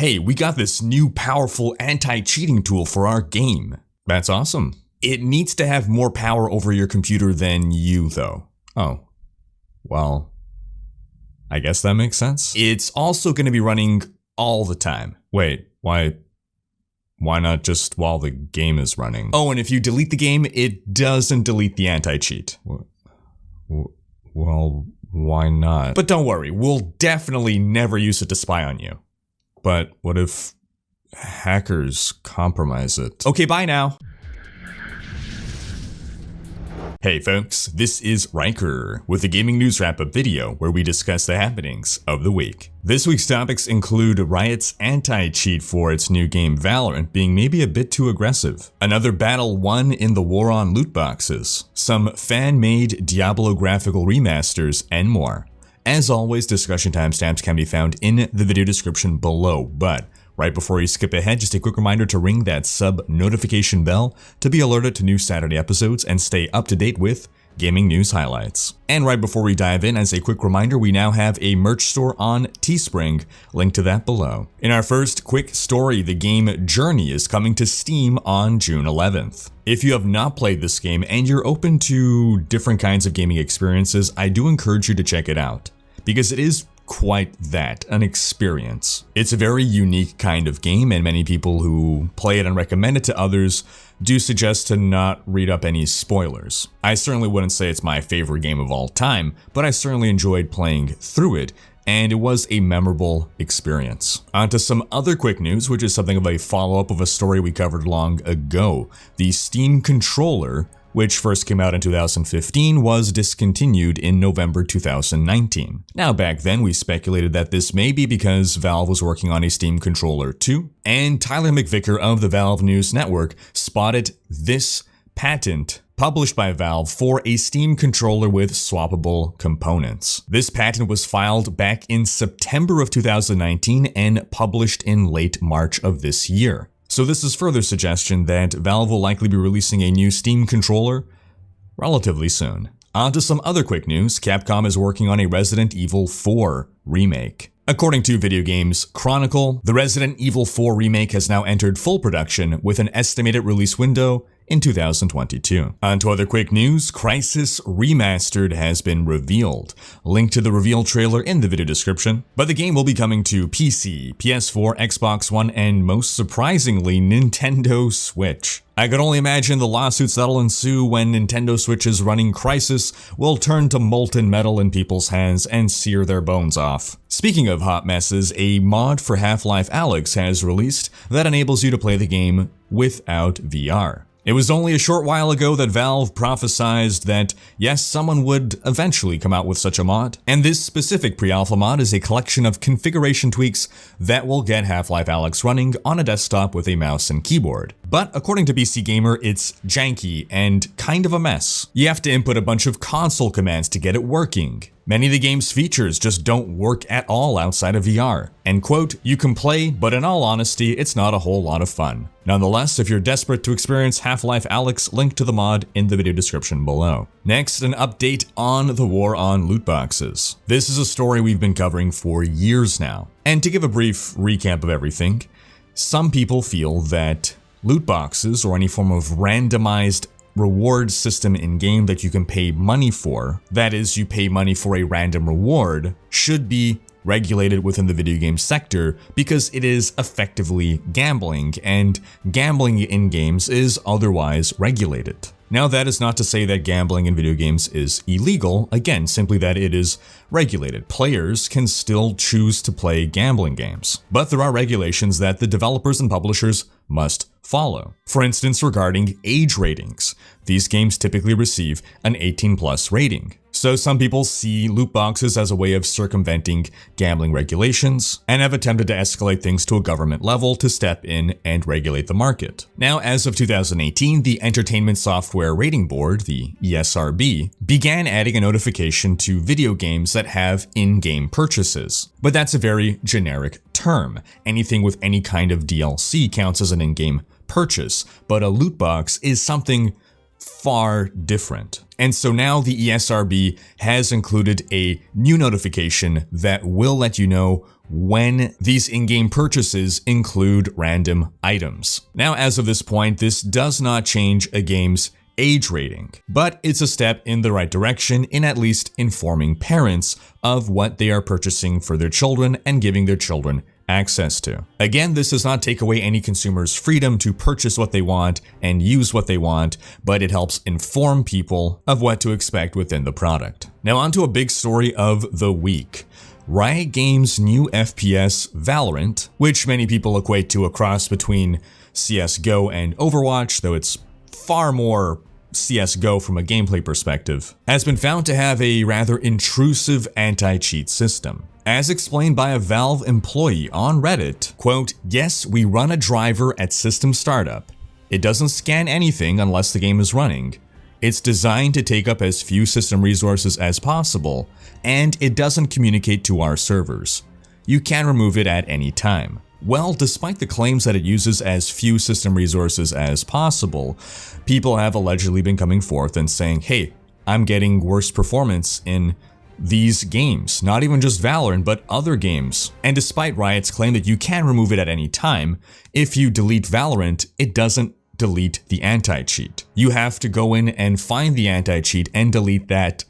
hey, we got this new powerful anti-cheating tool for our game. That's awesome. It needs to have more power over your computer than you, though. Oh, well, I guess that makes sense. It's also going to be running all the time. Wait, why not just while the game is running? Oh, and if you delete the game, it doesn't delete the anti-cheat. Well, why not? But don't worry, we'll definitely never use it to spy on you. But what if hackers compromise it? Okay, bye now. Hey folks, this is Rhykker with a gaming news wrap-up video where we discuss the happenings of the week. This week's topics include Riot's anti-cheat for its new game Valorant being maybe a bit too aggressive, another battle won in the war on loot boxes, some fan-made Diablo graphical remasters, and more. As always, discussion timestamps can be found in the video description below, but right before you skip ahead, just a quick reminder to ring that sub notification bell to be alerted to new Saturday episodes and stay up to date with gaming news highlights. And right before we dive in, as a quick reminder, we now have a merch store on Teespring, link to that below. In our first quick story, the game Journey is coming to Steam on June 11th. If you have not played this game and you're open to different kinds of gaming experiences, I do encourage you to check it out, because it is quite that, an experience. It's a very unique kind of game, and many people who play it and recommend it to others do suggest to not read up any spoilers. I certainly wouldn't say it's my favorite game of all time, but I certainly enjoyed playing through it, and it was a memorable experience. On to some other quick news, which is something of a follow-up of a story we covered long ago. The Steam controller, which first came out in 2015, was discontinued in November 2019. Now back then we speculated that this may be because Valve was working on a Steam controller too, and Tyler McVicker of the Valve News Network spotted this patent published by Valve for a Steam controller with swappable components. This patent was filed back in September of 2019 and published in late March of this year. So this is further suggestion that Valve will likely be releasing a new Steam controller relatively soon. On to some other quick news, Capcom is working on a Resident Evil 4 remake. According to Video Games Chronicle, the Resident Evil 4 remake has now entered full production with an estimated release window in 2022. On to other quick news, Crysis Remastered has been revealed. Link to the reveal trailer in the video description. But the game will be coming to PC, PS4, Xbox One, and most surprisingly, Nintendo Switch. I could only imagine the lawsuits that'll ensue when Nintendo Switches running Crysis will turn to molten metal in people's hands and sear their bones off. Speaking of hot messes, a mod for Half-Life Alyx has released that enables you to play the game without VR. It was only a short while ago that Valve prophesied that, yes, someone would eventually come out with such a mod, and this specific pre-alpha mod is a collection of configuration tweaks that will get Half-Life Alyx running on a desktop with a mouse and keyboard. But according to PC Gamer, it's janky and kind of a mess. You have to input a bunch of console commands to get it working. Many of the game's features just don't work at all outside of VR. And quote, you can play, but in all honesty, it's not a whole lot of fun. Nonetheless, if you're desperate to experience Half-Life Alyx, link to the mod in the video description below. Next, an update on the war on loot boxes. This is a story we've been covering for years now. And to give a brief recap of everything, some people feel that loot boxes or any form of randomized reward system in-game that you can pay money for, that is, you pay money for a random reward, should be regulated within the video game sector because it is effectively gambling, and gambling in games is otherwise regulated. Now, that is not to say that gambling in video games is illegal, again, simply that it is regulated. Players can still choose to play gambling games, but there are regulations that the developers and publishers must follow. For instance, regarding age ratings, these games typically receive an 18+ rating. So some people see loot boxes as a way of circumventing gambling regulations and have attempted to escalate things to a government level to step in and regulate the market. Now, as of 2018, the Entertainment Software Rating Board, the ESRB, began adding a notification to video games that have in-game purchases. But that's a very generic term. Anything with any kind of DLC counts as an in-game purchase, but a loot box is something far different. And so now the ESRB has included a new notification that will let you know when these in-game purchases include random items. Now, as of this point, this does not change a game's age rating, but it's a step in the right direction in at least informing parents of what they are purchasing for their children and giving their children access to. Again, this does not take away any consumer's freedom to purchase what they want and use what they want, but it helps inform people of what to expect within the product. Now, onto a big story of the week. Riot Games' new FPS Valorant, which many people equate to a cross between CSGO and Overwatch, though it's far more CSGO from a gameplay perspective, has been found to have a rather intrusive anti-cheat system. As explained by a Valve employee on Reddit, quote, "Yes, we run a driver at system startup. It doesn't scan anything unless the game is running. It's designed to take up as few system resources as possible, and it doesn't communicate to our servers. You can remove it at any time." Well, despite the claims that it uses as few system resources as possible, people have allegedly been coming forth and saying, hey, I'm getting worse performance in these games, not even just Valorant, but other games. And despite Riot's claim that you can remove it at any time, if you delete Valorant, it doesn't delete the anti-cheat. You have to go in and find the anti-cheat and delete that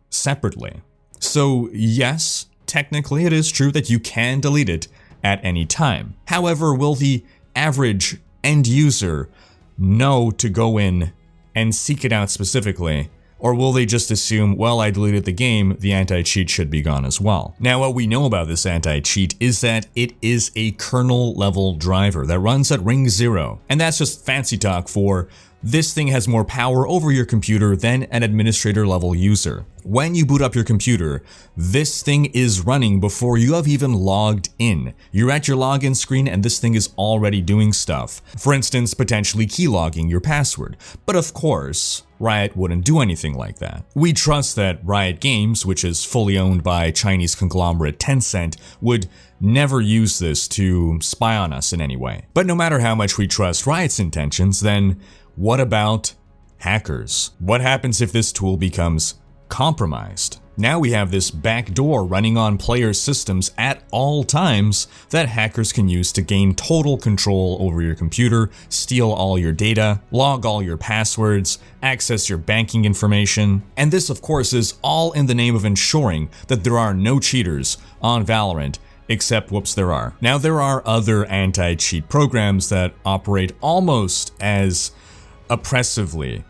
separately. So yes, technically it is true that you can delete it at any time. However, will the average end user know to go in and seek it out specifically? Or will they just assume, well, I deleted the game, the anti-cheat should be gone as well? Now, what we know about this anti-cheat is that it is a kernel-level driver that runs at ring 0. And that's just fancy talk for this thing has more power over your computer than an administrator-level user. When you boot up your computer, this thing is running before you have even logged in. You're at your login screen and this thing is already doing stuff. For instance, potentially keylogging your password. But of course, Riot wouldn't do anything like that. We trust that Riot Games, which is fully owned by Chinese conglomerate Tencent, would never use this to spy on us in any way. But no matter how much we trust Riot's intentions, then what about hackers? What happens if this tool becomes compromised? Now we have this backdoor running on player systems at all times that hackers can use to gain total control over your computer, steal all your data, log all your passwords, access your banking information. And this, of course, is all in the name of ensuring that there are no cheaters on Valorant, except whoops, there are. Now, there are other anti-cheat programs that operate almost as oppressively,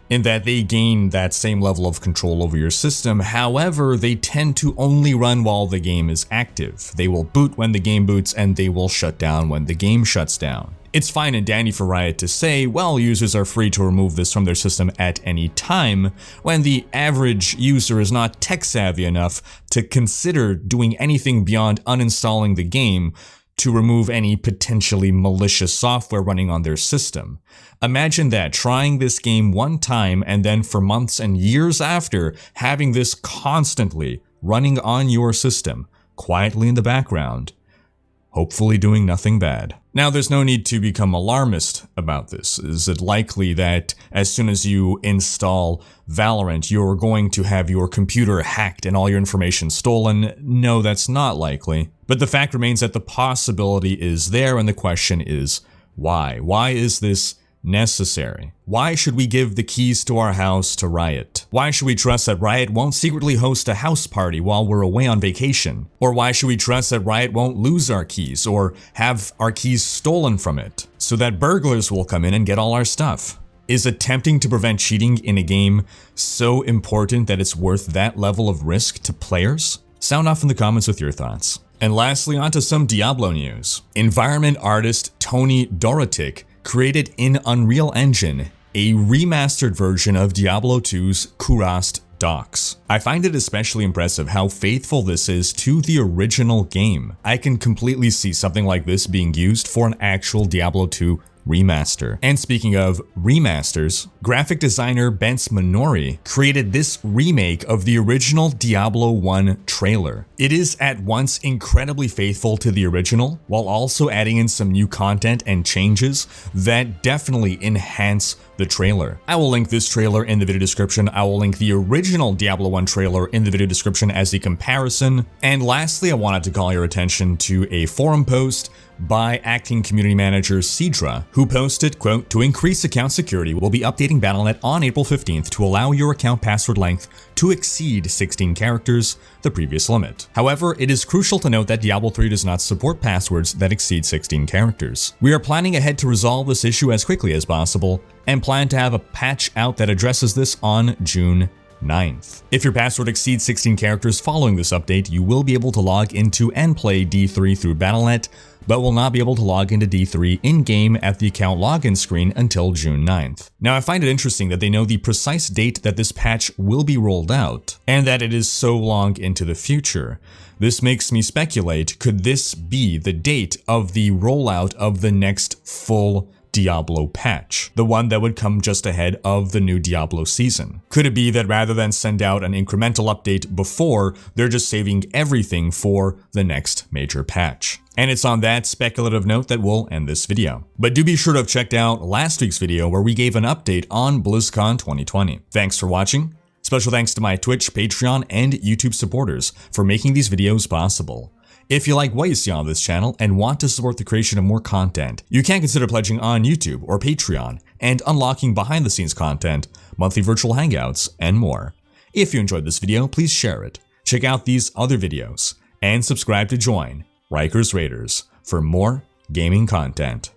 in that they gain that same level of control over your system. However, they tend to only run while the game is active. They will boot when the game boots and they will shut down when the game shuts down. It's fine and dandy for Riot to say, well, users are free to remove this from their system at any time, when the average user is not tech savvy enough to consider doing anything beyond uninstalling the game to remove any potentially malicious software running on their system. Imagine that, trying this game one time and then for months and years after, having this constantly running on your system, quietly in the background, hopefully doing nothing bad. Now, there's no need to become alarmist about this. Is it likely that as soon as you install Valorant, you're going to have your computer hacked and all your information stolen? No, that's not likely. But the fact remains that the possibility is there, and the question is, why? Why is this necessary? Why should we give the keys to our house to Riot? Why should we trust that Riot won't secretly host a house party while we're away on vacation? Or why should we trust that Riot won't lose our keys or have our keys stolen from it so that burglars will come in and get all our stuff? Is attempting to prevent cheating in a game so important that it's worth that level of risk to players? Sound off in the comments with your thoughts. And lastly, onto some Diablo news. Environment artist Tony Dorotic created in Unreal Engine a remastered version of Diablo 2's Kurast docks. I find it especially impressive how faithful this is to the original game. I can completely see something like this being used for an actual Diablo 2 Remaster. And speaking of remasters, graphic designer Bence Minori created this remake of the original Diablo 1 trailer. It is at once incredibly faithful to the original, while also adding in some new content and changes that definitely enhance the trailer. I will link this trailer in the video description. I will link the original Diablo 1 trailer in the video description as a comparison. And lastly, I wanted to call your attention to a forum post by acting community manager Cedra, who posted, quote, "To increase account security, we'll be updating Battle.net on April 15th to allow your account password length to exceed 16 characters, the previous limit. However, it is crucial to note that Diablo 3 does not support passwords that exceed 16 characters. We are planning ahead to resolve this issue as quickly as possible and plan to have a patch out that addresses this on June 9th. If your password exceeds 16 characters following this update, you will be able to log into and play D3 through Battle.net, but will not be able to log into D3 in-game at the account login screen until June 9th. Now, I find it interesting that they know the precise date that this patch will be rolled out, and that it is so long into the future. This makes me speculate, could this be the date of the rollout of the next full Diablo patch, the one that would come just ahead of the new Diablo season? Could it be that rather than send out an incremental update before, they're just saving everything for the next major patch? And it's on that speculative note that we'll end this video. But do be sure to have checked out last week's video where we gave an update on BlizzCon 2020. Thanks for watching. Special thanks to my Twitch, Patreon, and YouTube supporters for making these videos possible. If you like what you see on this channel and want to support the creation of more content, you can consider pledging on YouTube or Patreon and unlocking behind the scenes content, monthly virtual hangouts, and more. If you enjoyed this video, please share it, check out these other videos, and subscribe to join Rhykker's Raiders for more gaming content.